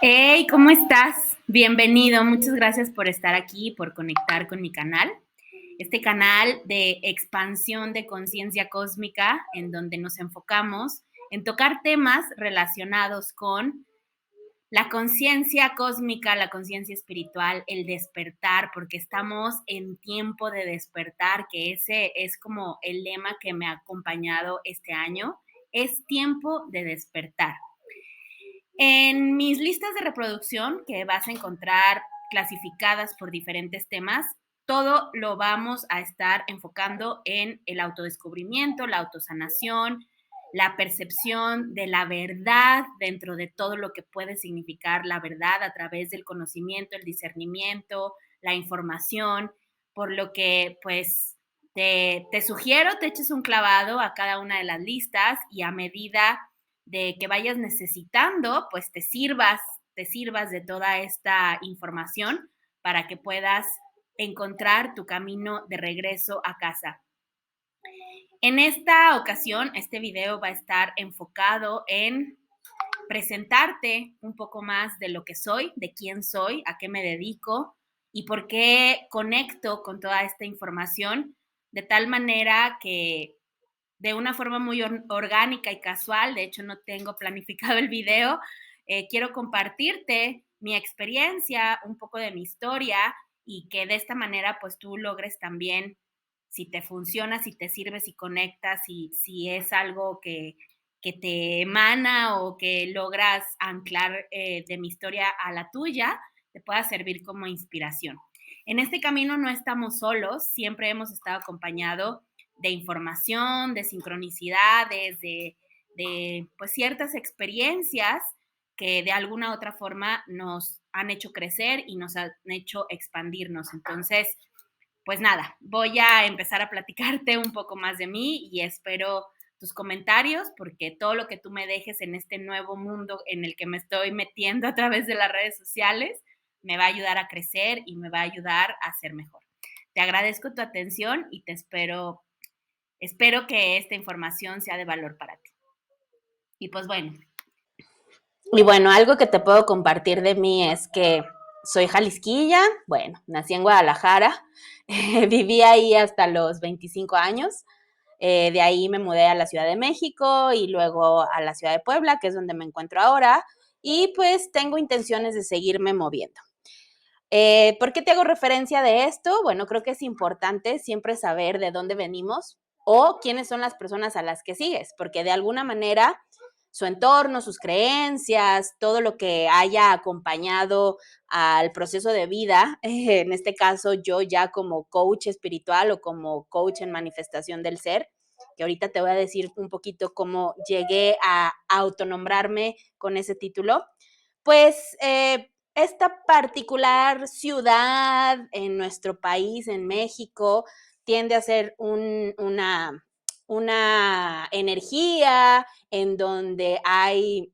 Hey, ¿cómo estás? Bienvenido, muchas gracias por estar aquí, por conectar con mi canal. Este canal de expansión de conciencia cósmica, en donde nos enfocamos en tocar temas relacionados con la conciencia cósmica, la conciencia espiritual, el despertar, porque estamos en tiempo de despertar, que ese es como el lema que me ha acompañado este año, es tiempo de despertar. En mis listas de reproducción, que vas a encontrar clasificadas por diferentes temas, todo lo vamos a estar enfocando en el autodescubrimiento, la autosanación, la percepción de la verdad dentro de todo lo que puede significar la verdad a través del conocimiento, el discernimiento, la información, por lo que pues te sugiero, te eches un clavado a cada una de las listas y a medida de que vayas necesitando, pues te sirvas de toda esta información para que puedas encontrar tu camino de regreso a casa. En esta ocasión, este video va a estar enfocado en presentarte un poco más de lo que soy, de quién soy, a qué me dedico y por qué conecto con toda esta información de tal manera que de una forma muy orgánica y casual, de hecho no tengo planificado el video, quiero compartirte mi experiencia, un poco de mi historia y que de esta manera pues tú logres también, si te funciona, si te sirve, si conectas, si es algo que te emana o que logras anclar de mi historia a la tuya, te pueda servir como inspiración. En este camino no estamos solos, siempre hemos estado acompañados de información, de sincronicidades, de pues ciertas experiencias que de alguna u otra forma nos han hecho crecer y nos han hecho expandirnos. Entonces, pues nada, voy a empezar a platicarte un poco más de mí y espero tus comentarios porque todo lo que tú me dejes en este nuevo mundo en el que me estoy metiendo a través de las redes sociales me va a ayudar a crecer y me va a ayudar a ser mejor. Te agradezco tu atención y te espero que esta información sea de valor para ti. Y pues bueno. Y bueno, algo que te puedo compartir de mí es que soy jalisquilla, bueno, nací en Guadalajara, viví ahí hasta los 25 años, de ahí me mudé a la Ciudad de México y luego a la Ciudad de Puebla, que es donde me encuentro ahora, y pues tengo intenciones de seguirme moviendo. ¿Por qué te hago referencia de esto? Bueno, creo que es importante siempre saber de dónde venimos o quiénes son las personas a las que sigues, porque de alguna manera su entorno, sus creencias, todo lo que haya acompañado al proceso de vida, en este caso yo ya como coach espiritual o como coach en manifestación del ser, que ahorita te voy a decir un poquito cómo llegué a autonombrarme con ese título, pues esta particular ciudad en nuestro país, en México, tiende a ser una energía en donde hay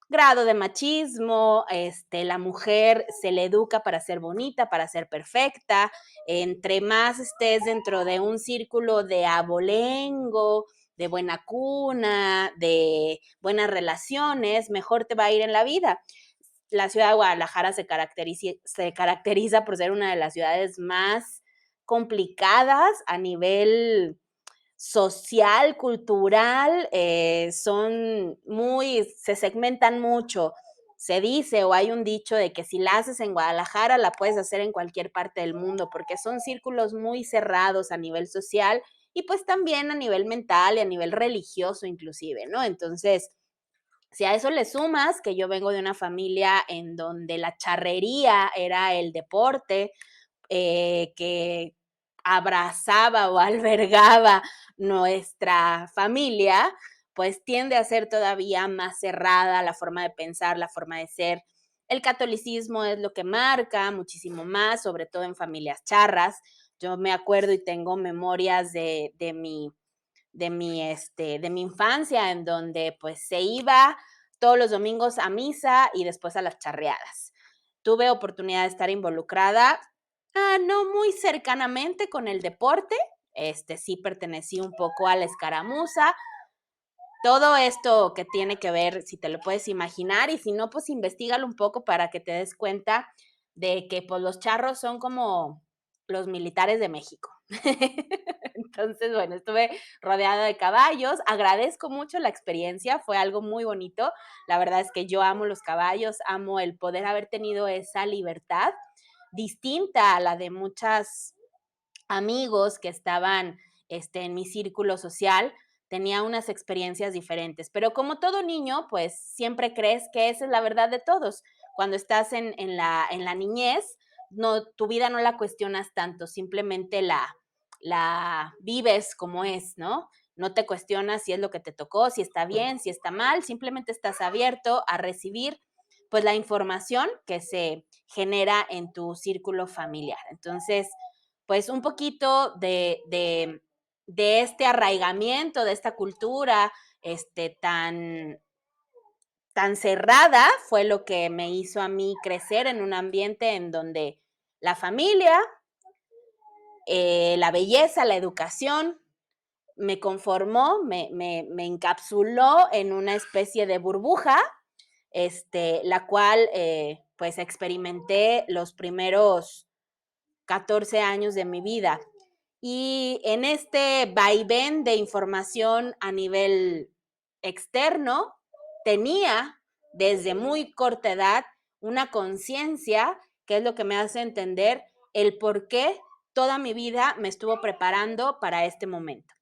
grado de machismo, la mujer se le educa para ser bonita, para ser perfecta, entre más estés dentro de un círculo de abolengo, de buena cuna, de buenas relaciones, mejor te va a ir en la vida. La ciudad de Guadalajara se caracteriza por ser una de las ciudades más complicadas a nivel social, cultural, se segmentan mucho. Se dice o hay un dicho de que si la haces en Guadalajara, la puedes hacer en cualquier parte del mundo, porque son círculos muy cerrados a nivel social y pues también a nivel mental y a nivel religioso inclusive, ¿no? Entonces, si a eso le sumas que yo vengo de una familia en donde la charrería era el deporte, que abrazaba o albergaba nuestra familia, pues tiende a ser todavía más cerrada la forma de pensar, la forma de ser. El catolicismo es lo que marca muchísimo más, sobre todo en familias charras. Yo me acuerdo y tengo memorias de mi infancia, en donde pues se iba todos los domingos a misa y después a las charreadas. Tuve oportunidad de estar involucrada, no muy cercanamente con el deporte, sí pertenecí un poco a la escaramuza, todo esto que tiene que ver, si te lo puedes imaginar, y si no, pues investígalo un poco para que te des cuenta de que pues los charros son como los militares de México. Entonces, bueno, estuve rodeada de caballos, agradezco mucho la experiencia, fue algo muy bonito. La verdad es que yo amo los caballos, amo el poder haber tenido esa libertad distinta a la de muchas amigos que estaban en mi círculo social, tenía unas experiencias diferentes. Pero como todo niño, pues siempre crees que esa es la verdad de todos. Cuando estás en la niñez, no, tu vida no la cuestionas tanto, simplemente la vives como es, ¿no? No te cuestionas si es lo que te tocó, si está bien, si está mal, simplemente estás abierto a recibir pues la información que se genera en tu círculo familiar. Entonces, pues un poquito de este arraigamiento, de esta cultura tan cerrada, fue lo que me hizo a mí crecer en un ambiente en donde la familia, la belleza, la educación, me conformó, me encapsuló en una especie de burbuja, la cual pues experimenté los primeros 14 años de mi vida. Y en este vaivén de información a nivel externo, tenía desde muy corta edad una conciencia, que es lo que me hace entender el por qué toda mi vida me estuvo preparando para este momento.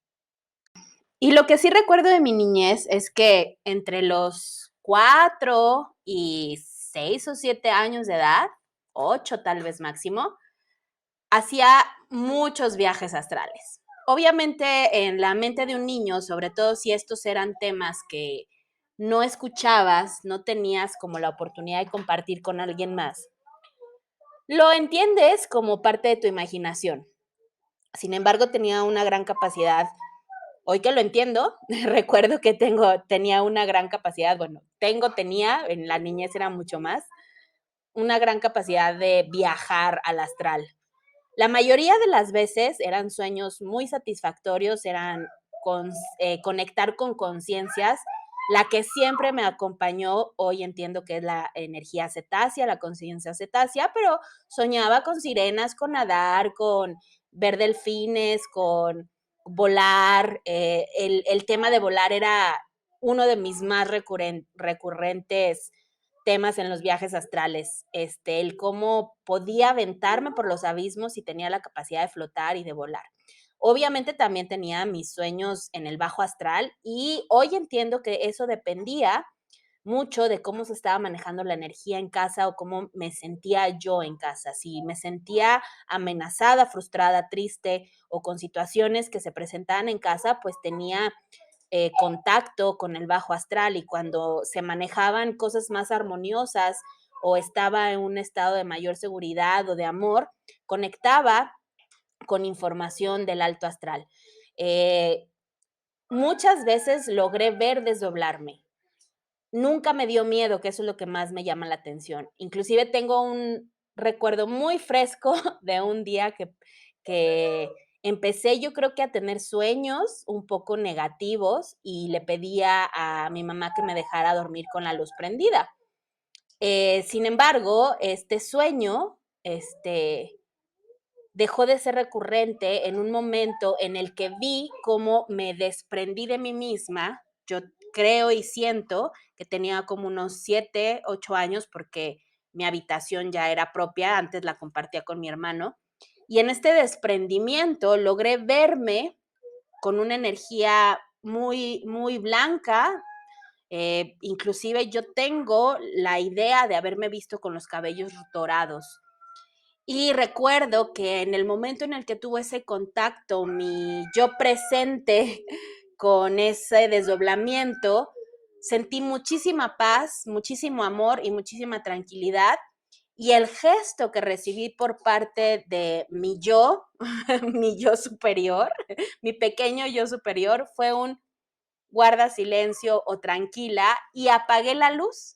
Y lo que sí recuerdo de mi niñez es que entre los 4 y 6 o 7 años de edad, 8 tal vez máximo, hacía muchos viajes astrales. Obviamente en la mente de un niño, sobre todo si estos eran temas que no escuchabas, no tenías como la oportunidad de compartir con alguien más, lo entiendes como parte de tu imaginación. Sin embargo, tenía una gran capacidad. Hoy que lo entiendo, recuerdo que tenía una gran capacidad, bueno, tenía, en la niñez era mucho más, una gran capacidad de viajar al astral. La mayoría de las veces eran sueños muy satisfactorios, eran conectar con conciencias. La que siempre me acompañó, hoy entiendo que es la energía cetácea, la conciencia cetácea, pero soñaba con sirenas, con nadar, con ver delfines, con volar. El tema de volar era uno de mis más recurrentes temas en los viajes astrales, el cómo podía aventarme por los abismos y tenía la capacidad de flotar y de volar. Obviamente también tenía mis sueños en el bajo astral y hoy entiendo que eso dependía mucho de cómo se estaba manejando la energía en casa o cómo me sentía yo en casa. Si me sentía amenazada, frustrada, triste o con situaciones que se presentaban en casa, pues tenía contacto con el bajo astral, y cuando se manejaban cosas más armoniosas o estaba en un estado de mayor seguridad o de amor, conectaba con información del alto astral. Muchas veces logré ver desdoblarme. Nunca me dio miedo, que eso es lo que más me llama la atención. Inclusive tengo un recuerdo muy fresco de un día que empecé, yo creo que a tener sueños un poco negativos, y le pedía a mi mamá que me dejara dormir con la luz prendida. Sin embargo, este sueño, dejó de ser recurrente en un momento en el que vi cómo me desprendí de mí misma. Yo creo y siento que tenía como unos 7, 8 años, porque mi habitación ya era propia, antes la compartía con mi hermano. Y en este desprendimiento logré verme con una energía muy, muy blanca. Inclusive yo tengo la idea de haberme visto con los cabellos dorados. Y recuerdo que en el momento en el que tuve ese contacto, mi yo presente con ese desdoblamiento, sentí muchísima paz, muchísimo amor y muchísima tranquilidad. Y el gesto que recibí por parte de mi yo, mi yo superior, mi pequeño yo superior, fue un guarda silencio o tranquila, y apagué la luz.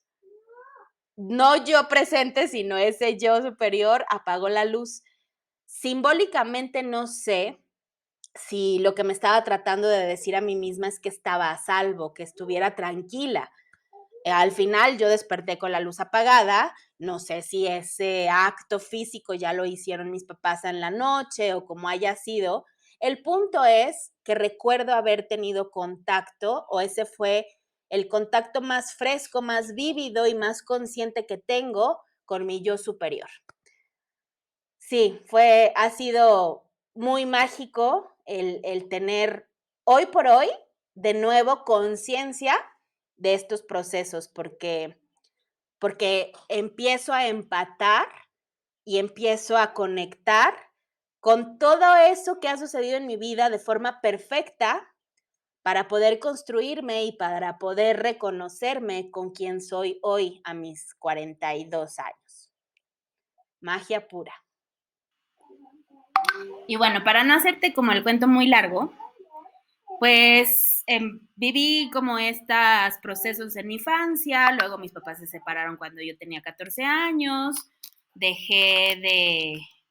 No yo presente, sino ese yo superior apagó la luz. Simbólicamente no sé si lo que me estaba tratando de decir a mí misma es que estaba a salvo, que estuviera tranquila. Al final yo desperté con la luz apagada, no sé si ese acto físico ya lo hicieron mis papás en la noche o como haya sido. El punto es que recuerdo haber tenido contacto, o ese fue el contacto más fresco, más vívido y más consciente que tengo con mi yo superior. Sí, ha sido muy mágico el tener hoy por hoy de nuevo conciencia de estos procesos, porque empiezo a empatar y empiezo a conectar con todo eso que ha sucedido en mi vida de forma perfecta para poder construirme y para poder reconocerme con quien soy hoy a mis 42 años. Magia pura. Y bueno, para no hacerte como el cuento muy largo, pues viví como estos procesos en mi infancia, luego mis papás se separaron cuando yo tenía 14 años,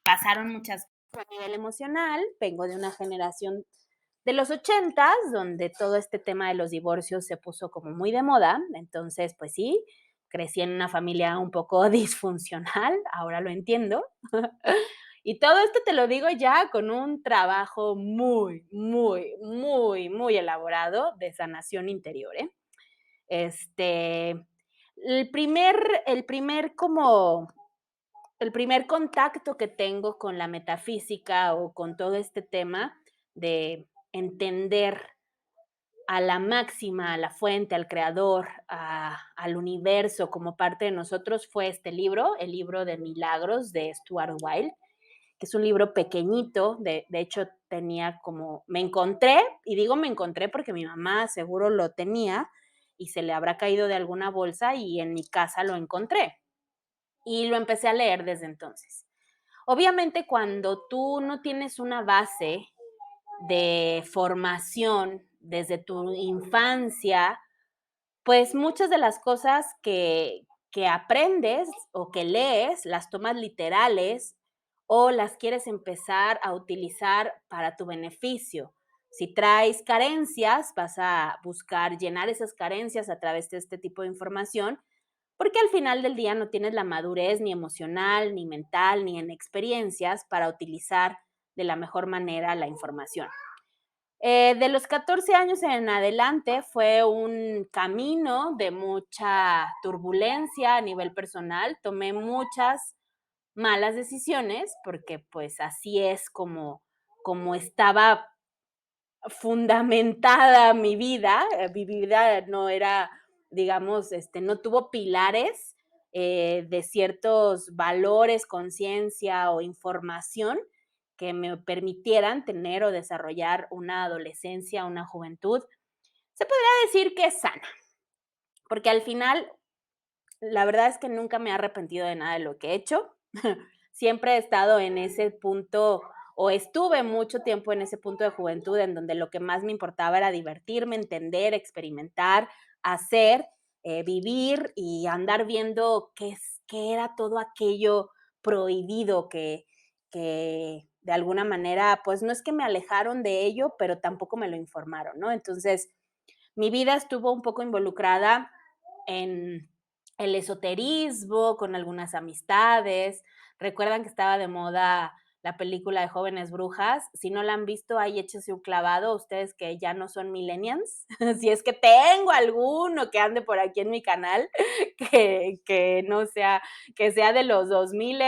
pasaron muchas cosas a nivel emocional, vengo de una generación de los 80s, donde todo este tema de los divorcios se puso como muy de moda, entonces pues sí, crecí en una familia un poco disfuncional, ahora lo entiendo. Y todo esto te lo digo ya con un trabajo muy, muy, muy, muy elaborado de sanación interior, ¿eh? El primer, el primer como el primer contacto que tengo con la metafísica o con todo este tema de entender a la máxima, a la fuente, al creador, al universo como parte de nosotros fue este libro, el libro de Milagros de Stuart Wilde, que es un libro pequeñito, de hecho tenía como, me encontré, y digo me encontré porque mi mamá seguro lo tenía y se le habrá caído de alguna bolsa y en mi casa lo encontré y lo empecé a leer desde entonces. Obviamente cuando tú no tienes una base de formación desde tu infancia, pues muchas de las cosas que aprendes o que lees las tomas literales o las quieres empezar a utilizar para tu beneficio. Si traes carencias, vas a buscar llenar esas carencias a través de este tipo de información, porque al final del día no tienes la madurez ni emocional, ni mental, ni en experiencias para utilizar de la mejor manera la información. De los 14 años en adelante fue un camino de mucha turbulencia a nivel personal. Tomé muchas malas decisiones porque pues así es como estaba fundamentada mi vida. Mi vida no era, digamos, no tuvo pilares de ciertos valores, conciencia o información que me permitieran tener o desarrollar una adolescencia, una juventud, se podría decir que es sana, porque al final la verdad es que nunca me he arrepentido de nada de lo que he hecho. Siempre he estado en ese punto, o estuve mucho tiempo en ese punto de juventud en donde lo que más me importaba era divertirme, entender, experimentar, hacer, vivir y andar viendo qué era todo aquello prohibido que de alguna manera, pues no es que me alejaron de ello, pero tampoco me lo informaron, ¿no? Entonces, mi vida estuvo un poco involucrada en el esoterismo, con algunas amistades. Recuerdan que estaba de moda la película de Jóvenes Brujas. Si no la han visto, ahí échese un clavado, ustedes que ya no son millennials. Si es que tengo alguno que ande por aquí en mi canal, que no sea, que sea de los 2000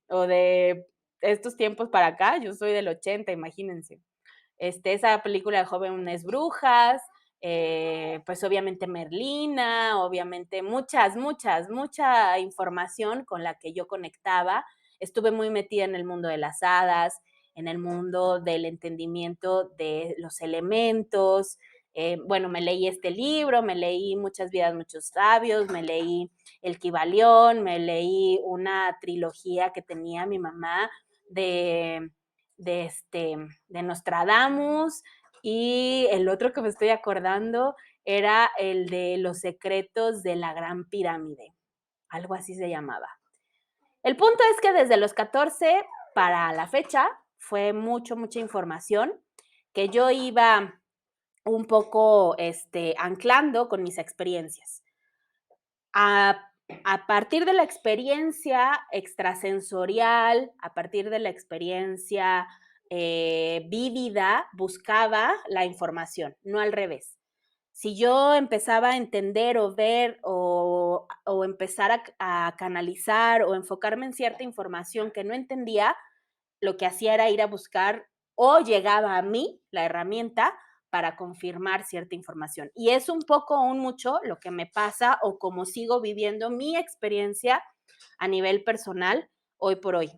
o de estos tiempos para acá. Yo soy del 80, imagínense. Esa película de Jóvenes Brujas, pues obviamente Merlina, obviamente mucha información con la que yo conectaba. Estuve muy metida en el mundo de las hadas, en el mundo del entendimiento de los elementos. Bueno, me leí este libro, me leí Muchas vidas, muchos sabios, me leí El Kybalión, me leí una trilogía que tenía mi mamá de de Nostradamus, y el otro que me estoy acordando era el de Los secretos de la Gran Pirámide, algo así se llamaba. El punto es que desde los 14 para la fecha fue mucha información que yo iba un poco anclando con mis experiencias. A partir de la experiencia extrasensorial, a partir de la experiencia vívida, buscaba la información, no al revés. Si yo empezaba a entender o ver o empezar a canalizar o enfocarme en cierta información que no entendía, lo que hacía era ir a buscar o llegaba a mí la herramienta para confirmar cierta información. Y es un poco, un mucho, lo que me pasa o cómo sigo viviendo mi experiencia a nivel personal hoy por hoy.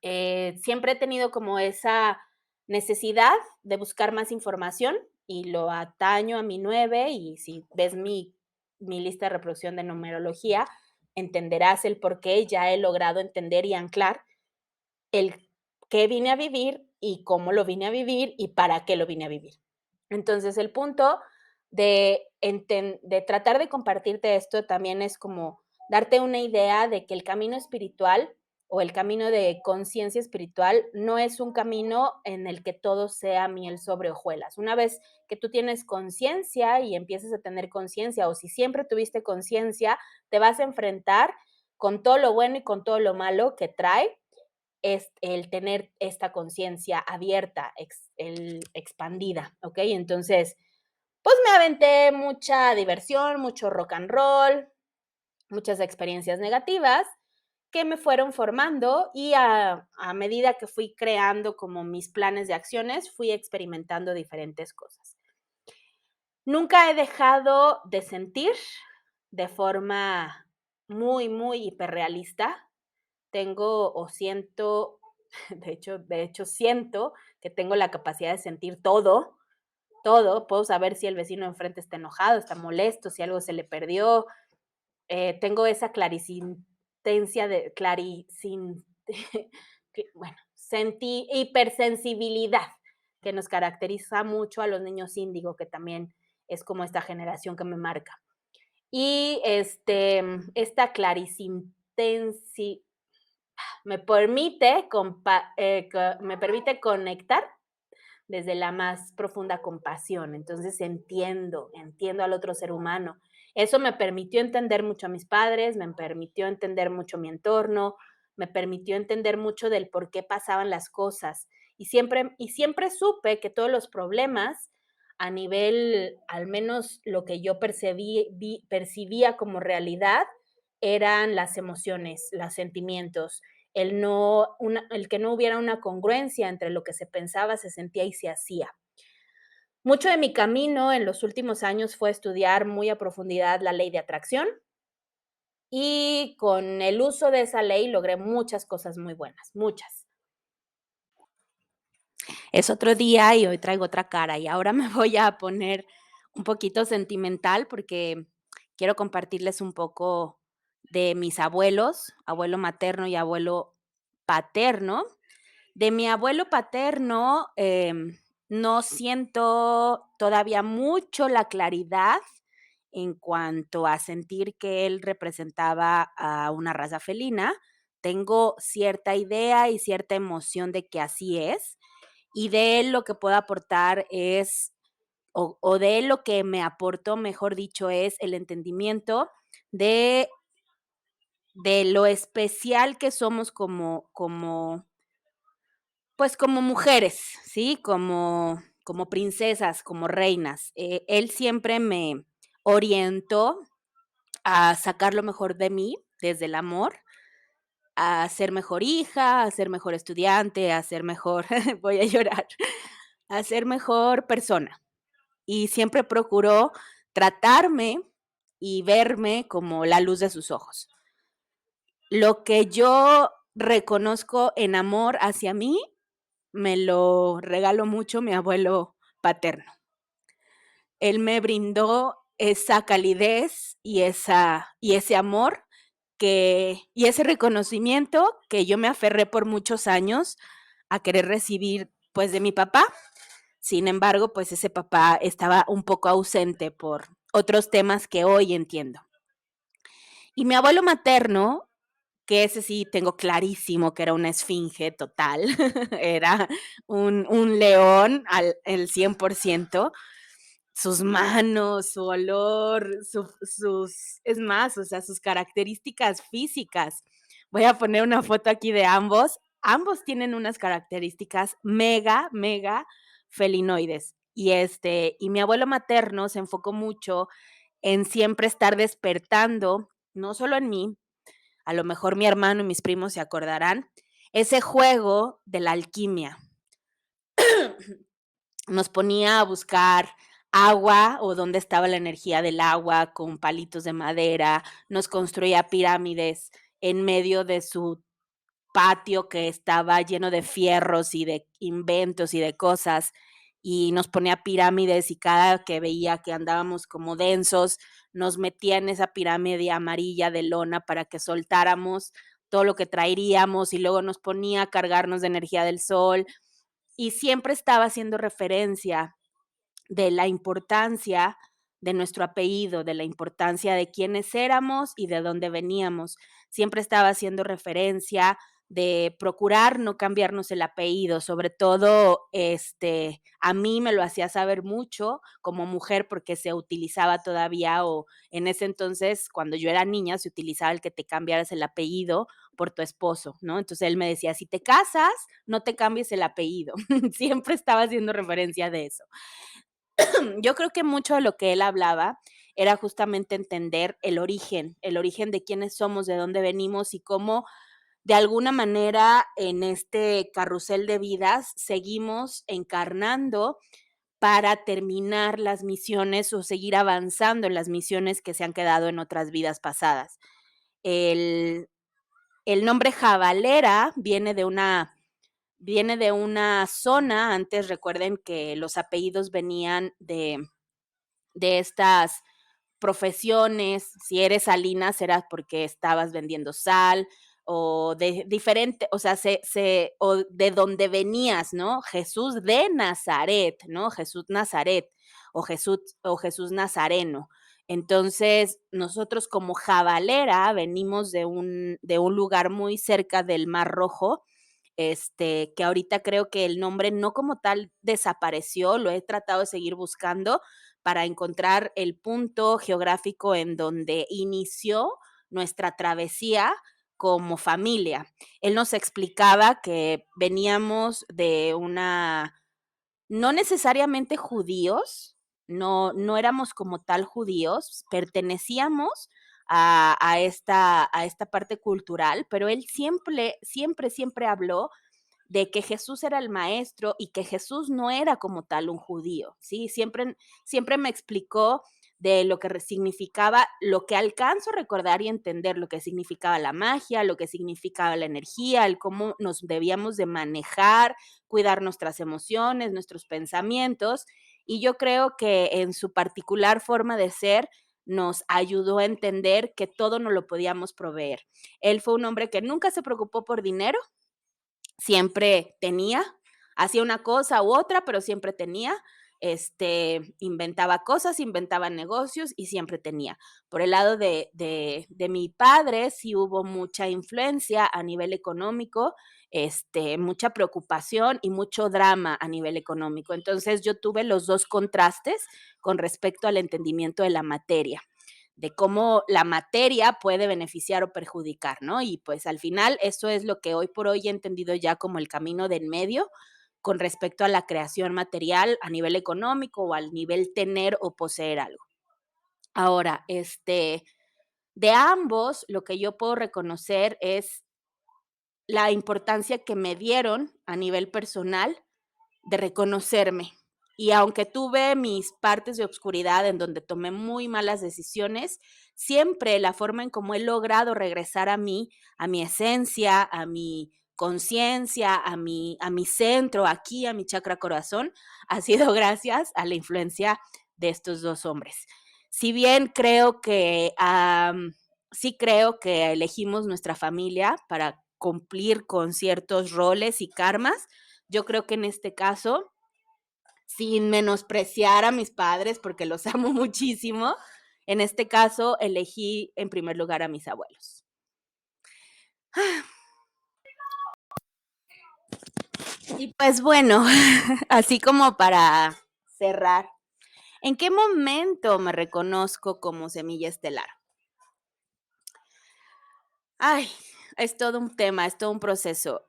Siempre he tenido como esa necesidad de buscar más información y lo ataño a mi 9 y si ves mi lista de reproducción de numerología, entenderás el por qué ya he logrado entender y anclar el qué vine a vivir y cómo lo vine a vivir y para qué lo vine a vivir. Entonces, el punto de tratar de compartirte esto también es como darte una idea de que el camino espiritual o el camino de conciencia espiritual no es un camino en el que todo sea miel sobre hojuelas. Una vez que tú tienes conciencia y empiezas a tener conciencia, o si siempre tuviste conciencia, te vas a enfrentar con todo lo bueno y con todo lo malo que trae es el tener esta conciencia abierta, expandida, ¿ok? Entonces, pues me aventé mucha diversión, mucho rock and roll, muchas experiencias negativas que me fueron formando y a medida que fui creando como mis planes de acciones, fui experimentando diferentes cosas. Nunca he dejado de sentir de forma muy hiperrealista. Tengo o siento, de hecho siento que tengo la capacidad de sentir todo, todo. Puedo saber si el vecino enfrente está enojado, está molesto, si algo se le perdió. Tengo esa clarisintencia de bueno, hipersensibilidad que nos caracteriza mucho a los niños índigo, que también es como esta generación que me marca. Y esta clarisintencia me permite, me permite conectar desde la más profunda compasión. Entonces entiendo al otro ser humano. Eso me permitió entender mucho a mis padres, me permitió entender mucho mi entorno, me permitió entender mucho del por qué pasaban las cosas. Y siempre supe que todos los problemas, a nivel, al menos lo que yo percibía como realidad, eran las emociones, los sentimientos, el que no hubiera una congruencia entre lo que se pensaba, se sentía y se hacía. Mucho de mi camino en los últimos años fue estudiar muy a profundidad la ley de atracción y con el uso de esa ley logré muchas cosas muy buenas, muchas. Es otro día y hoy traigo otra cara y ahora me voy a poner un poquito sentimental porque quiero compartirles un poco de mis abuelos, abuelo materno y abuelo paterno. De mi abuelo paterno, no siento todavía mucho la claridad en cuanto a sentir que él representaba a una raza felina. Tengo cierta idea y cierta emoción de que así es, y de él lo que puedo aportar es, o de él lo que me aportó, mejor dicho, es el entendimiento de lo especial que somos pues como mujeres, ¿sí? Como princesas, como reinas. Él siempre me orientó a sacar lo mejor de mí desde el amor, a ser mejor hija, a ser mejor estudiante, a ser mejor, voy a llorar, a ser mejor persona. Y siempre procuró tratarme y verme como la luz de sus ojos. Lo que yo reconozco en amor hacia mí, me lo regaló mucho mi abuelo paterno. Él me brindó esa calidez y ese amor y ese reconocimiento que yo me aferré por muchos años a querer recibir, pues, de mi papá. Sin embargo, pues, ese papá estaba un poco ausente por otros temas que hoy entiendo. Y mi abuelo materno, que ese sí tengo clarísimo que era una esfinge total, era un león el 100%, sus manos, su olor, es más, o sea, sus características físicas. Voy a poner una foto aquí de ambos. Ambos tienen unas características mega, mega felinoides. Y mi abuelo materno se enfocó mucho en siempre estar despertando, no solo en mí, a lo mejor mi hermano y mis primos se acordarán, ese juego de la alquimia. Nos ponía a buscar agua o dónde estaba la energía del agua con palitos de madera, nos construía pirámides en medio de su patio que estaba lleno de fierros y de inventos y de cosas, y nos ponía pirámides y cada que veía que andábamos como densos, nos metía en esa pirámide amarilla de lona para que soltáramos todo lo que traeríamos y luego nos ponía a cargarnos de energía del sol y siempre estaba haciendo referencia de la importancia de nuestro apellido, de la importancia de quiénes éramos y de dónde veníamos. Siempre estaba haciendo referencia de procurar no cambiarnos el apellido, sobre todo a mí me lo hacía saber mucho como mujer porque se utilizaba todavía o en ese entonces cuando yo era niña se utilizaba el que te cambiaras el apellido por tu esposo, ¿no? Entonces él me decía, si te casas, no te cambies el apellido. Siempre estaba haciendo referencia de eso. Yo creo que mucho de lo que él hablaba era justamente entender el origen de quiénes somos, de dónde venimos y cómo de alguna manera en este carrusel de vidas seguimos encarnando para terminar las misiones o seguir avanzando en las misiones que se han quedado en otras vidas pasadas. El, el nombre jabalera viene de una zona, antes recuerden que los apellidos venían de estas profesiones, si eres Salinas era porque estabas vendiendo sal o de diferente, o sea, o de donde venías, ¿no? Jesús de Nazaret, ¿no? Jesús Nazaret o Jesús Nazareno. Entonces, nosotros como jabalera venimos de un lugar muy cerca del Mar Rojo, que ahorita creo que el nombre no como tal desapareció, lo he tratado de seguir buscando para encontrar el punto geográfico en donde inició nuestra travesía como familia. Él nos explicaba que veníamos de no necesariamente judíos, no éramos como tal judíos, pertenecíamos a esta parte cultural, pero él siempre habló de que Jesús era el maestro y que Jesús no era como tal un judío, ¿sí? Siempre me explicó de lo que significaba, lo que alcanzo a recordar y entender, lo que significaba la magia, lo que significaba la energía, el cómo nos debíamos de manejar, cuidar nuestras emociones, nuestros pensamientos, y yo creo que en su particular forma de ser, nos ayudó a entender que todo nos lo podíamos proveer. Él fue un hombre que nunca se preocupó por dinero, siempre tenía, hacía una cosa u otra, pero siempre tenía, inventaba cosas, inventaba negocios y siempre tenía. Por el lado de mi padre, sí hubo mucha influencia a nivel económico, mucha preocupación y mucho drama a nivel económico. Entonces yo tuve los dos contrastes con respecto al entendimiento de la materia, de cómo la materia puede beneficiar o perjudicar, ¿no? Y pues al final eso es lo que hoy por hoy he entendido ya como el camino del medio con respecto a la creación material a nivel económico o al nivel tener o poseer algo. Ahora, de ambos, lo que yo puedo reconocer es la importancia que me dieron a nivel personal de reconocerme. Y aunque tuve mis partes de obscuridad en donde tomé muy malas decisiones, siempre la forma en cómo he logrado regresar a mi esencia, a mi conciencia, a mi centro, aquí, a mi chakra corazón, ha sido gracias a la influencia de estos dos hombres. Si bien sí creo que elegimos nuestra familia para cumplir con ciertos roles y karmas, yo creo que en este caso, sin menospreciar a mis padres, porque los amo muchísimo, en este caso elegí en primer lugar a mis abuelos. Y pues bueno, así como para cerrar, ¿en qué momento me reconozco como semilla estelar? Ay, es todo un tema, es todo un proceso.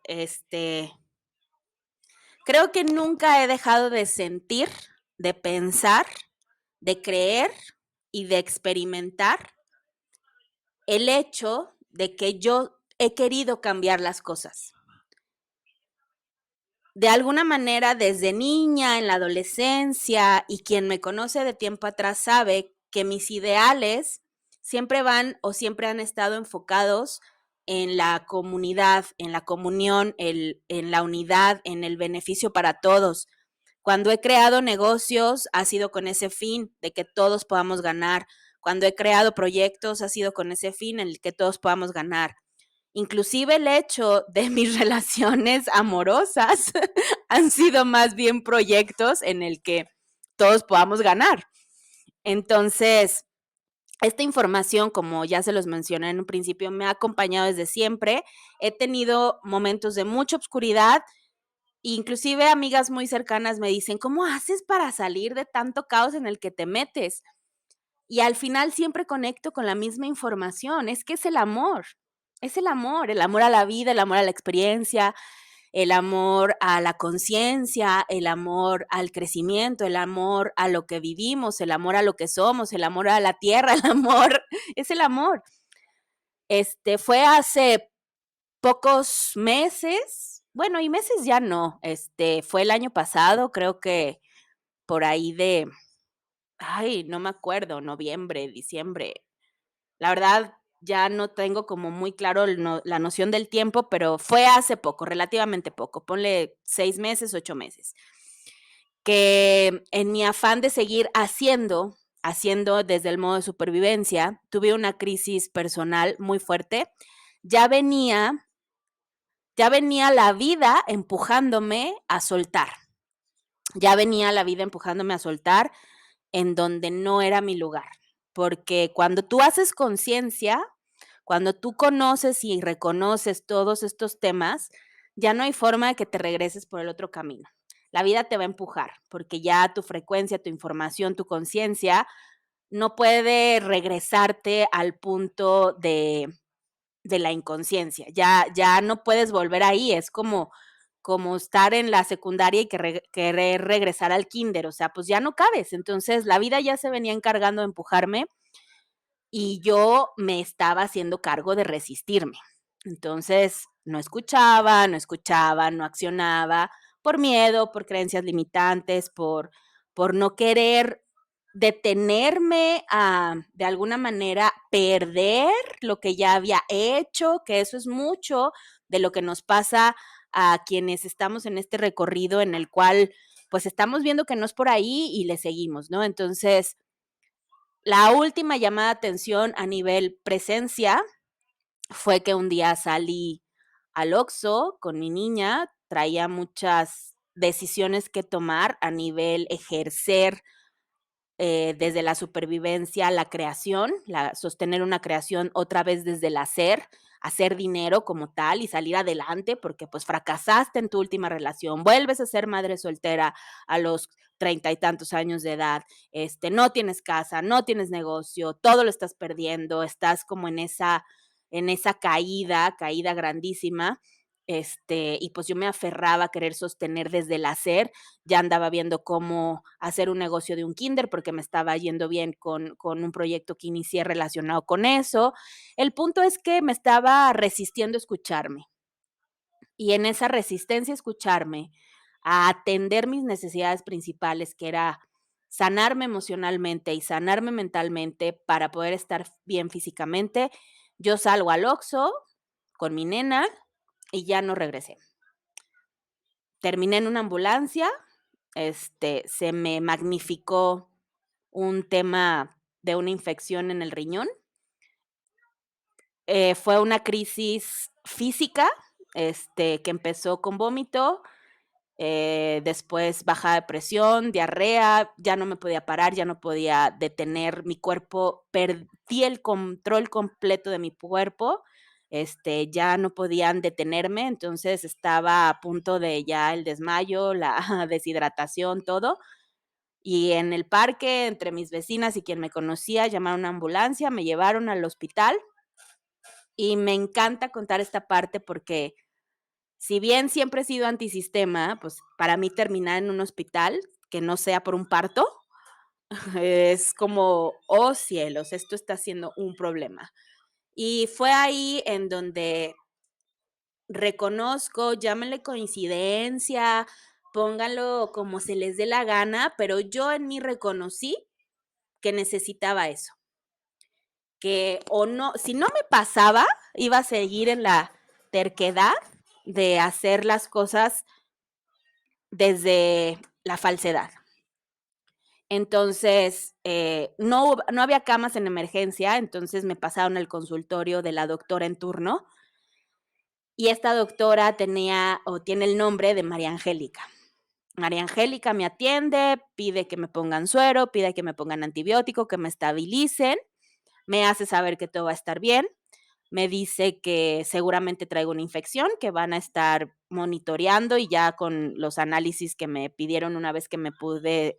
Creo que nunca he dejado de sentir, de pensar, de creer y de experimentar el hecho de que yo he querido cambiar las cosas. De alguna manera, desde niña, en la adolescencia, y quien me conoce de tiempo atrás sabe que mis ideales siempre van o siempre han estado enfocados en la comunidad, en la comunión, en la unidad, en el beneficio para todos. Cuando he creado negocios, ha sido con ese fin de que todos podamos ganar. Cuando he creado proyectos, ha sido con ese fin en el que todos podamos ganar. Inclusive el hecho de mis relaciones amorosas han sido más bien proyectos en el que todos podamos ganar. Entonces, esta información, como ya se los mencioné en un principio, me ha acompañado desde siempre. He tenido momentos de mucha oscuridad. Inclusive amigas muy cercanas me dicen, ¿cómo haces para salir de tanto caos en el que te metes? Y al final siempre conecto con la misma información, es que es el amor a la vida, el amor a la experiencia, el amor a la conciencia, el amor al crecimiento, el amor a lo que vivimos, el amor a lo que somos, el amor a la tierra, el amor, es el amor. Fue hace pocos meses, bueno, y meses ya no, fue el año pasado, creo que por ahí de, ay, no me acuerdo, noviembre, diciembre. La verdad, ya no tengo como muy claro la noción del tiempo, pero fue hace poco, relativamente poco, ponle 6 meses, 8 meses, que en mi afán de seguir haciendo desde el modo de supervivencia, tuve una crisis personal muy fuerte. Ya venía ya venía la vida empujándome a soltar. Ya venía la vida empujándome a soltar en donde no era mi lugar. Porque cuando tú haces conciencia, cuando tú conoces y reconoces todos estos temas, ya no hay forma de que te regreses por el otro camino. La vida te va a empujar, porque ya tu frecuencia, tu información, tu conciencia no puede regresarte al punto de la inconsciencia. Ya no puedes volver ahí, es como estar en la secundaria y querer regresar al kinder, o sea, pues ya no cabes. Entonces, la vida ya se venía encargando de empujarme y yo me estaba haciendo cargo de resistirme. Entonces, no accionaba por miedo, por creencias limitantes, por no querer detenerme a, de alguna manera, perder lo que ya había hecho, que eso es mucho de lo que nos pasa a quienes estamos en este recorrido en el cual, pues, estamos viendo que no es por ahí y le seguimos, ¿no? Entonces, la última llamada de atención a nivel presencia fue que un día salí al Oxxo con mi niña, traía muchas decisiones que tomar a nivel ejercer desde la supervivencia, la creación, sostener una creación otra vez desde el hacer dinero como tal y salir adelante porque pues fracasaste en tu última relación, vuelves a ser madre soltera a los 30 y tantos años de edad, no tienes casa, no tienes negocio, todo lo estás perdiendo, estás como en esa caída grandísima. Y pues yo me aferraba a querer sostener desde el hacer. Ya andaba viendo cómo hacer un negocio de un kinder porque me estaba yendo bien con un proyecto que inicié relacionado con eso. El punto es que me estaba resistiendo a escucharme y en esa resistencia a escucharme, a atender mis necesidades principales, que era sanarme emocionalmente y sanarme mentalmente para poder estar bien físicamente, yo salgo al Oxxo con mi nena y ya no regresé. Terminé en una ambulancia, se me magnificó un tema de una infección en el riñón. Fue una crisis física, que empezó con vómito, después bajada de presión, diarrea, ya no me podía parar, ya no podía detener mi cuerpo, perdí el control completo de mi cuerpo, ya no podían detenerme, entonces estaba a punto de ya el desmayo, la deshidratación, todo. Y en el parque, entre mis vecinas y quien me conocía, llamaron a una ambulancia, me llevaron al hospital y me encanta contar esta parte porque si bien siempre he sido antisistema, pues para mí terminar en un hospital, que no sea por un parto, es como, oh cielos, esto está siendo un problema. Y fue ahí en donde reconozco, llámenle coincidencia, pónganlo como se les dé la gana, pero yo en mí reconocí que necesitaba eso. Que o no, si no me pasaba, iba a seguir en la terquedad de hacer las cosas desde la falsedad. Entonces, no había camas en emergencia, entonces me pasaron al consultorio de la doctora en turno y esta doctora tenía o tiene el nombre de María Angélica. María Angélica me atiende, pide que me pongan suero, pide que me pongan antibiótico, que me estabilicen, me hace saber que todo va a estar bien, me dice que seguramente traigo una infección, que van a estar monitoreando y ya con los análisis que me pidieron una vez que me pude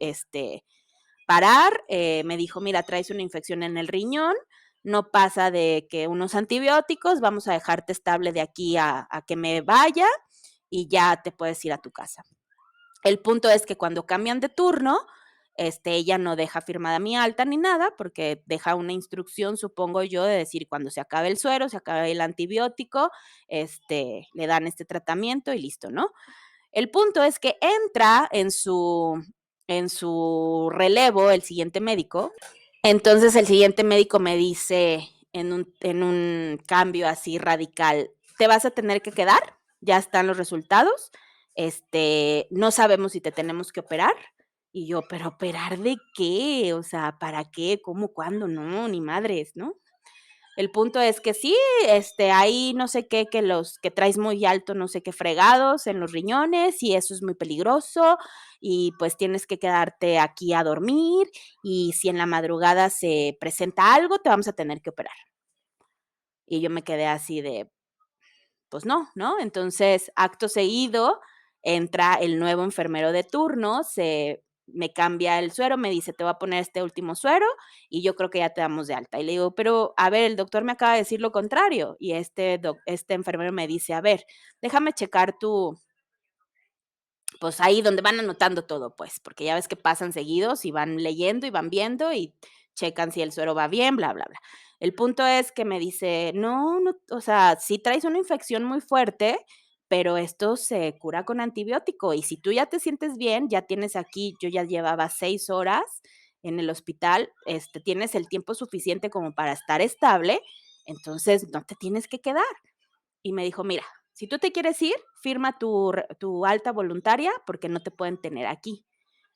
parar, me dijo, mira, traes una infección en el riñón, no pasa de que unos antibióticos, vamos a dejarte estable de aquí a que me vaya y ya te puedes ir a tu casa. El punto es que cuando cambian de turno, ella no deja firmada mi alta ni nada, porque deja una instrucción, supongo yo, de decir cuando se acabe el suero, se acabe el antibiótico, le dan este tratamiento y listo, ¿no? El punto es que entra en su relevo el siguiente médico. Entonces el siguiente médico me dice en un cambio así radical, te vas a tener que quedar, ya están los resultados, no sabemos si te tenemos que operar. Y yo, ¿pero operar de qué? O sea, ¿para qué? ¿Cómo? ¿Cuándo? No, ni madres, ¿no? El punto es que sí, hay no sé qué, que los que traes muy alto, no sé qué fregados en los riñones y eso es muy peligroso y pues tienes que quedarte aquí a dormir y si en la madrugada se presenta algo, te vamos a tener que operar. Y yo me quedé así de, pues no, ¿no? Entonces, acto seguido, entra el nuevo enfermero de turno, me cambia el suero, me dice, te voy a poner este último suero y yo creo que ya te damos de alta. Y le digo, pero a ver, el doctor me acaba de decir lo contrario. Y este enfermero me dice, a ver, déjame checar pues ahí donde van anotando todo, pues, porque ya ves que pasan seguidos y van leyendo y van viendo y checan si el suero va bien, bla, bla, bla. El punto es que me dice, no, no, o sea, sí traes una infección muy fuerte, pero esto se cura con antibiótico y si tú ya te sientes bien, ya tienes aquí, yo ya llevaba 6 horas en el hospital, tienes el tiempo suficiente como para estar estable, entonces no te tienes que quedar. Y me dijo, mira, si tú te quieres ir, firma tu alta voluntaria porque no te pueden tener aquí.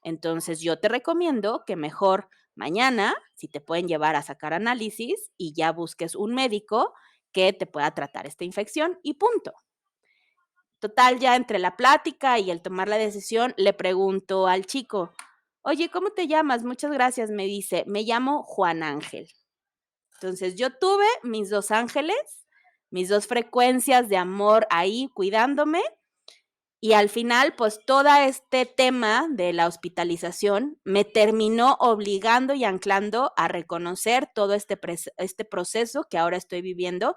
Entonces yo te recomiendo que mejor mañana, si te pueden llevar a sacar análisis y ya busques un médico que te pueda tratar esta infección y punto. Total, ya entre la plática y el tomar la decisión, le pregunto al chico, oye, ¿cómo te llamas? Muchas gracias, me dice, me llamo Juan Ángel. Entonces yo tuve mis 2 ángeles, mis 2 frecuencias de amor ahí cuidándome y al final, pues todo este tema de la hospitalización me terminó obligando y anclando a reconocer todo este proceso que ahora estoy viviendo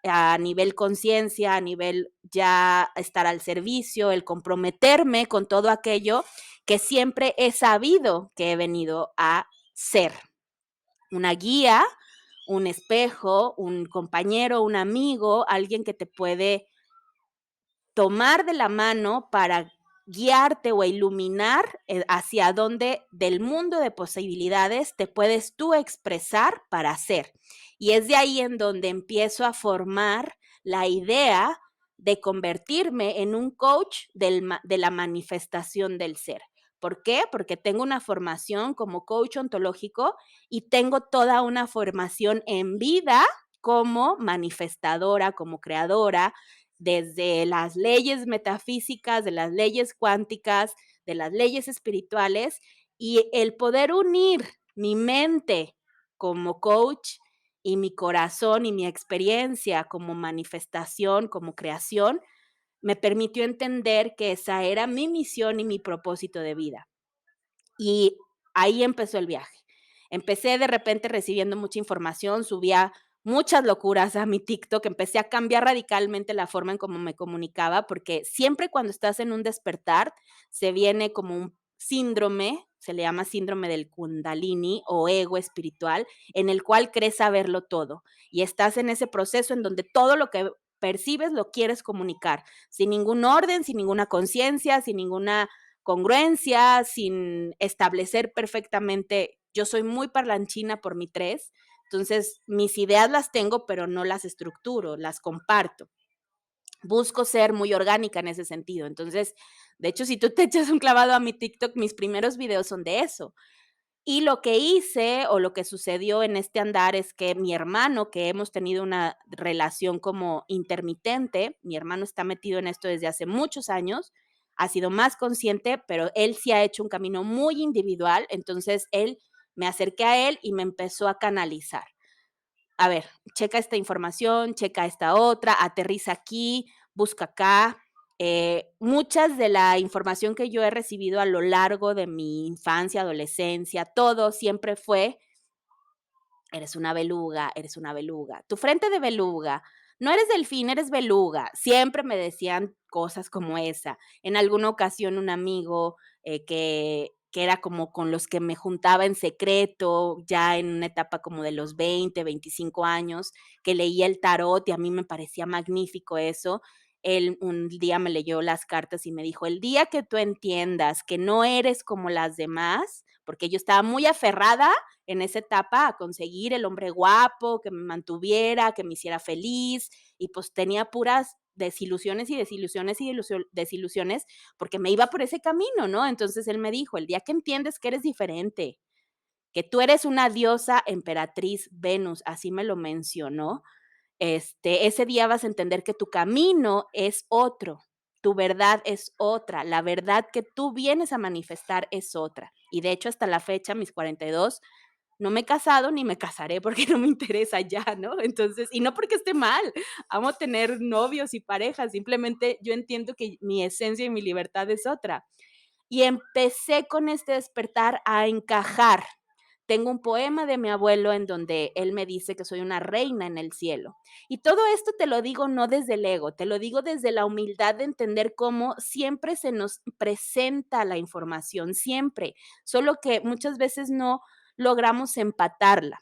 a nivel conciencia, a nivel ya estar al servicio, el comprometerme con todo aquello que siempre he sabido que he venido a ser. Una guía, un espejo, un compañero, un amigo, alguien que te puede tomar de la mano para guiarte o iluminar hacia dónde del mundo de posibilidades te puedes tú expresar para hacer. Y es de ahí en donde empiezo a formar la idea de convertirme en un coach de la manifestación del ser. ¿Por qué? Porque tengo una formación como coach ontológico y tengo toda una formación en vida como manifestadora, como creadora, desde las leyes metafísicas, de las leyes cuánticas, de las leyes espirituales y el poder unir mi mente como coach y mi corazón y mi experiencia como manifestación, como creación, me permitió entender que esa era mi misión y mi propósito de vida. Y ahí empezó el viaje. Empecé de repente recibiendo mucha información, subía muchas locuras a mi TikTok, empecé a cambiar radicalmente la forma en cómo me comunicaba, porque siempre cuando estás en un despertar, se viene como un síndrome, se le llama síndrome del Kundalini o ego espiritual, en el cual crees saberlo todo. Y estás en ese proceso en donde todo lo que percibes lo quieres comunicar, sin ningún orden, sin ninguna conciencia, sin ninguna congruencia, sin establecer perfectamente. Yo soy muy parlanchina por mi 3, entonces mis ideas las tengo, pero no las estructuro, las comparto. Busco ser muy orgánica en ese sentido. Entonces, de hecho, si tú te echas un clavado a mi TikTok, mis primeros videos son de eso. Y lo que hice o lo que sucedió en este andar es que mi hermano, que hemos tenido una relación como intermitente, mi hermano está metido en esto desde hace muchos años, ha sido más consciente, pero él sí ha hecho un camino muy individual, entonces me acerqué a él y me empezó a canalizar. A ver, checa esta información, checa esta otra, aterriza aquí, busca acá. Muchas de la información que yo he recibido a lo largo de mi infancia, adolescencia, todo siempre fue, eres una beluga, eres una beluga. Tu frente de beluga, no eres delfín, eres beluga. Siempre me decían cosas como esa. En alguna ocasión un amigo que era como con los que me juntaba en secreto, ya en una etapa como de los 20, 25 años, que leía el tarot y a mí me parecía magnífico eso. Él un día me leyó las cartas y me dijo, el día que tú entiendas que no eres como las demás, porque yo estaba muy aferrada en esa etapa a conseguir el hombre guapo, que me mantuviera, que me hiciera feliz, y pues tenía puras desilusiones y desilusiones y desilusiones porque me iba por ese camino, ¿no? Entonces él me dijo, el día que entiendes que eres diferente, que tú eres una diosa emperatriz Venus, así me lo mencionó, ese día vas a entender que tu camino es otro, tu verdad es otra, la verdad que tú vienes a manifestar es otra. Y de hecho, hasta la fecha, mis 42, no me he casado ni me casaré porque no me interesa ya, ¿no? Entonces, y no porque esté mal, amo tener novios y parejas, simplemente yo entiendo que mi esencia y mi libertad es otra. Y empecé con este despertar a encajar. Tengo un poema de mi abuelo en donde él me dice que soy una reina en el cielo. Y todo esto te lo digo no desde el ego, te lo digo desde la humildad de entender cómo siempre se nos presenta la información, siempre, solo que muchas veces no logramos empatarla.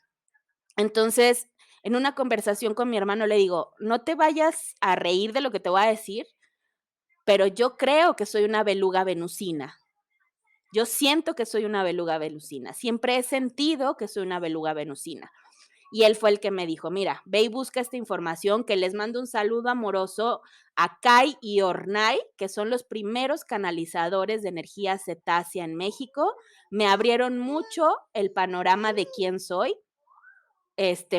Entonces, en una conversación con mi hermano le digo, no te vayas a reír de lo que te voy a decir, pero yo creo que soy una beluga venusina. Yo siento que soy una beluga venusina. Siempre he sentido que soy una beluga venusina. Y él fue el que me dijo, mira, ve y busca esta información, que les mando un saludo amoroso a Kai y Ornay, que son los primeros canalizadores de energía cetácea en México. Me abrieron mucho el panorama de quién soy.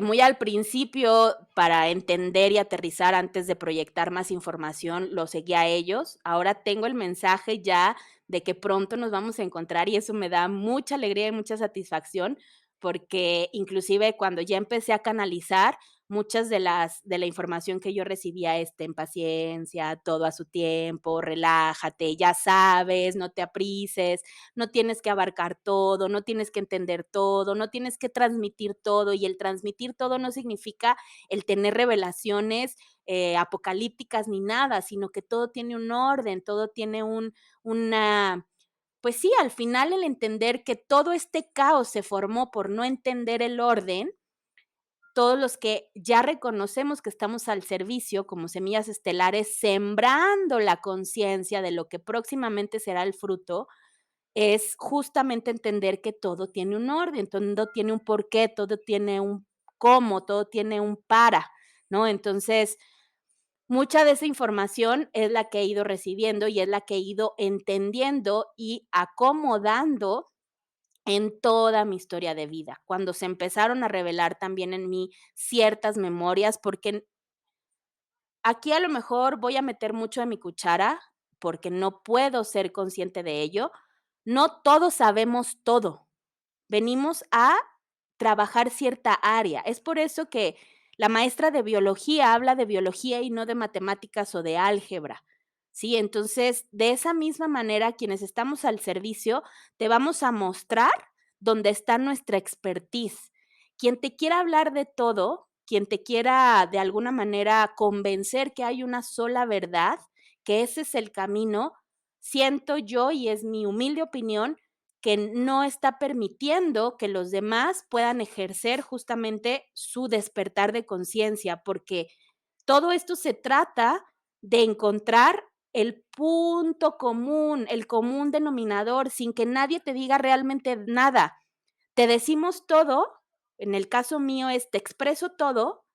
Muy al principio, para entender y aterrizar antes de proyectar más información, lo seguí a ellos. Ahora tengo el mensaje ya de que pronto nos vamos a encontrar y eso me da mucha alegría y mucha satisfacción, porque inclusive cuando ya empecé a canalizar, muchas de la información que yo recibía, en paciencia, todo a su tiempo, relájate, ya sabes, no te aprises, no tienes que abarcar todo, no tienes que entender todo, no tienes que transmitir todo, y el transmitir todo no significa el tener revelaciones apocalípticas ni nada, sino que todo tiene un orden, todo tiene una, pues sí, al final el entender que todo este caos se formó por no entender el orden. Todos los que ya reconocemos que estamos al servicio como semillas estelares, sembrando la conciencia de lo que próximamente será el fruto, es justamente entender que todo tiene un orden, todo tiene un porqué, todo tiene un cómo, todo tiene un para, ¿no? Entonces, mucha de esa información es la que he ido recibiendo y es la que he ido entendiendo y acomodando en toda mi historia de vida, cuando se empezaron a revelar también en mí ciertas memorias, porque aquí a lo mejor voy a meter mucho de mi cuchara, porque no puedo ser consciente de ello. No todos sabemos todo. Venimos a trabajar cierta área. Es por eso que la maestra de biología habla de biología y no de matemáticas o de álgebra, ¿sí? Entonces, de esa misma manera, quienes estamos al servicio, te vamos a mostrar dónde está nuestra expertise. Quien te quiera hablar de todo, quien te quiera de alguna manera convencer que hay una sola verdad, que ese es el camino, siento yo, y es mi humilde opinión, que no está permitiendo que los demás puedan ejercer justamente su despertar de conciencia, porque todo esto se trata de encontrar el punto común, el común denominador, sin que nadie te diga realmente nada. Te decimos todo, en el caso mío es te expreso todo,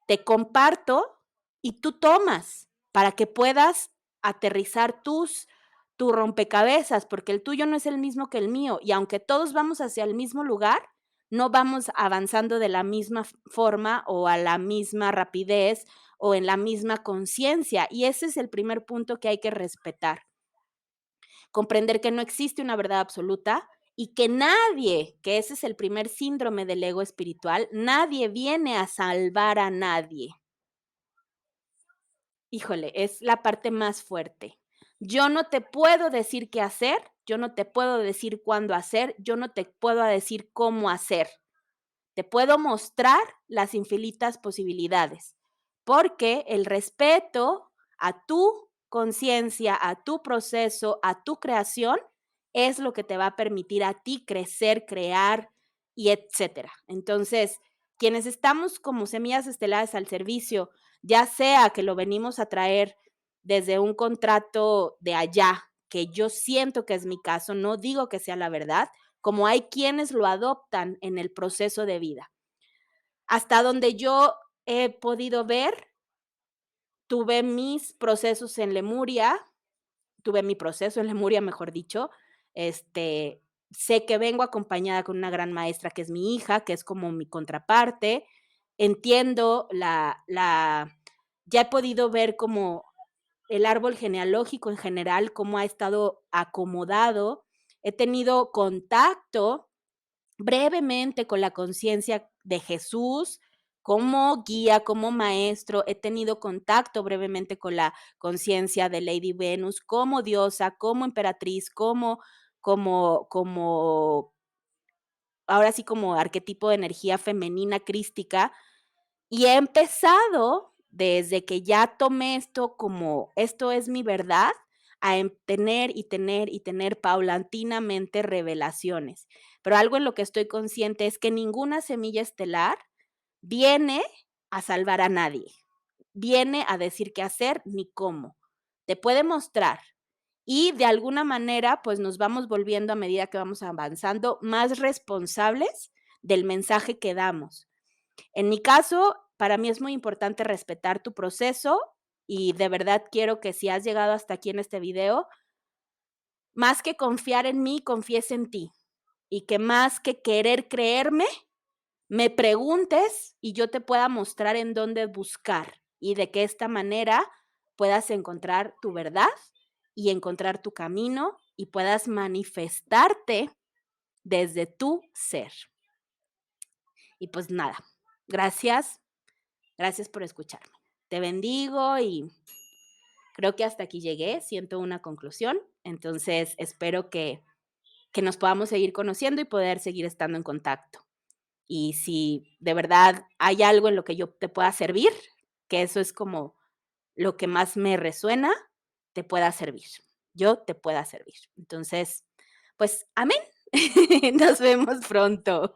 te comparto y tú tomas para que puedas aterrizar tu rompecabezas, porque el tuyo no es el mismo que el mío, y aunque todos vamos hacia el mismo lugar, no vamos avanzando de la misma forma o a la misma rapidez o en la misma conciencia, y ese es el primer punto que hay que respetar. Comprender que no existe una verdad absoluta y que nadie, que ese es el primer síndrome del ego espiritual, nadie viene a salvar a nadie. Híjole, es la parte más fuerte. Yo no te puedo decir qué hacer, yo no te puedo decir cuándo hacer, yo no te puedo decir cómo hacer. Te puedo mostrar las infinitas posibilidades, porque el respeto a tu conciencia, a tu proceso, a tu creación, es lo que te va a permitir a ti crecer, crear y etcétera. Entonces, quienes estamos como semillas estelares al servicio, ya sea que lo venimos a traer desde un contrato de allá, que yo siento que es mi caso, no digo que sea la verdad, como hay quienes lo adoptan en el proceso de vida. Hasta donde yo he podido ver, tuve mis procesos en Lemuria, tuve mi proceso en Lemuria, mejor dicho. Sé que vengo acompañada con una gran maestra que es mi hija, que es como mi contraparte. Entiendo ya he podido ver como el árbol genealógico en general, cómo ha estado acomodado. He tenido contacto brevemente con la conciencia de Jesús como guía, como maestro. He tenido contacto brevemente con la conciencia de Lady Venus como diosa, como emperatriz, como ahora sí como arquetipo de energía femenina crística. Y he empezado, desde que ya tomé esto como esto es mi verdad, a tener y tener y tener paulatinamente revelaciones. Pero algo en lo que estoy consciente es que ninguna semilla estelar viene a salvar a nadie, viene a decir qué hacer ni cómo. Te puede mostrar. Y de alguna manera, pues nos vamos volviendo a medida que vamos avanzando más responsables del mensaje que damos. En mi caso, para mí es muy importante respetar tu proceso y de verdad quiero que si has llegado hasta aquí en este video, más que confiar en mí, confíes en ti y que más que querer creerme, me preguntes y yo te pueda mostrar en dónde buscar y de que esta manera puedas encontrar tu verdad y encontrar tu camino y puedas manifestarte desde tu ser. Y pues nada, gracias. Gracias por escucharme. Te bendigo y creo que hasta aquí llegué, siento una conclusión, entonces espero que nos podamos seguir conociendo y poder seguir estando en contacto. Y si de verdad hay algo en lo que yo te pueda servir, que eso es como lo que más me resuena, te pueda servir. Yo te pueda servir. Entonces, pues, amén. Nos vemos pronto.